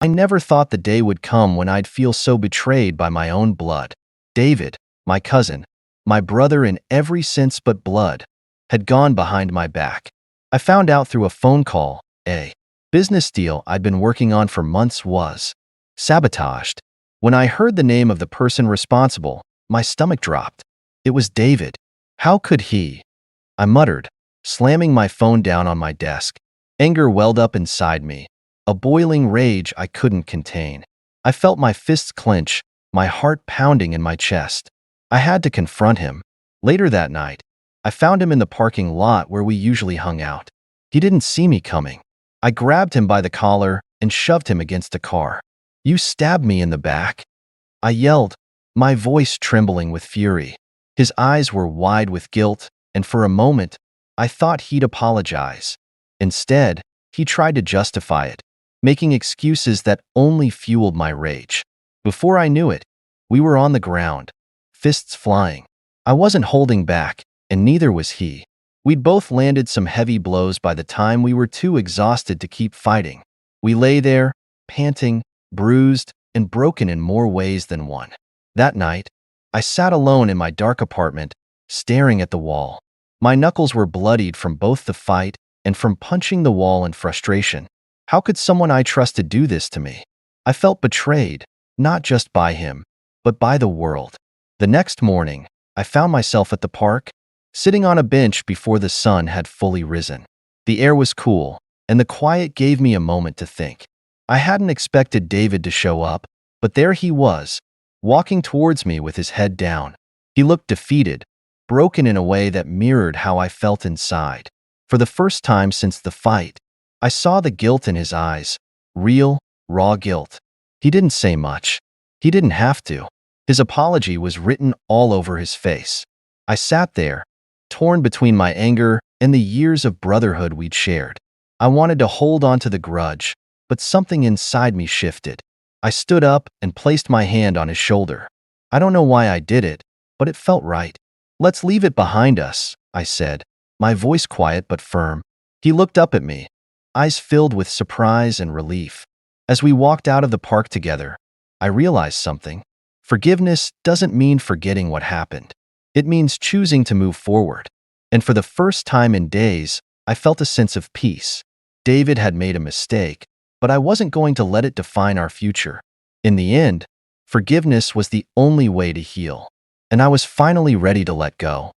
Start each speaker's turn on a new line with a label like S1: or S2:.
S1: I never thought the day would come when I'd feel so betrayed by my own blood. David, my cousin, my brother in every sense but blood, had gone behind my back. I found out through a phone call, a business deal I'd been working on for months was sabotaged. When I heard the name of the person responsible, my stomach dropped. It was David. How could he? I muttered, slamming my phone down on my desk. Anger welled up inside me, a boiling rage I couldn't contain. I felt my fists clench, my heart pounding in my chest. I had to confront him. Later that night, I found him in the parking lot where we usually hung out. He didn't see me coming. I grabbed him by the collar and shoved him against a car. "You stabbed me in the back," I yelled, my voice trembling with fury. His eyes were wide with guilt, and for a moment, I thought he'd apologize. Instead, he tried to justify it, making excuses that only fueled my rage. Before I knew it, we were on the ground, fists flying. I wasn't holding back, and neither was he. We'd both landed some heavy blows by the time we were too exhausted to keep fighting. We lay there, panting, bruised, and broken in more ways than one. That night, I sat alone in my dark apartment, staring at the wall. My knuckles were bloodied from both the fight and from punching the wall in frustration. How could someone I trusted do this to me? I felt betrayed, not just by him, but by the world. The next morning, I found myself at the park, sitting on a bench before the sun had fully risen. The air was cool, and the quiet gave me a moment to think. I hadn't expected David to show up, but there he was, walking towards me with his head down. He looked defeated, broken in a way that mirrored how I felt inside. For the first time since the fight, I saw the guilt in his eyes, real, raw guilt. He didn't say much. He didn't have to. His apology was written all over his face. I sat there, torn between my anger and the years of brotherhood we'd shared. I wanted to hold on to the grudge, but something inside me shifted. I stood up and placed my hand on his shoulder. I don't know why I did it, but it felt right. "Let's leave it behind us," I said, my voice quiet but firm. He looked up at me, eyes filled with surprise and relief. As we walked out of the park together, I realized something. Forgiveness doesn't mean forgetting what happened. It means choosing to move forward. And for the first time in days, I felt a sense of peace. David had made a mistake, but I wasn't going to let it define our future. In the end, forgiveness was the only way to heal, and I was finally ready to let go.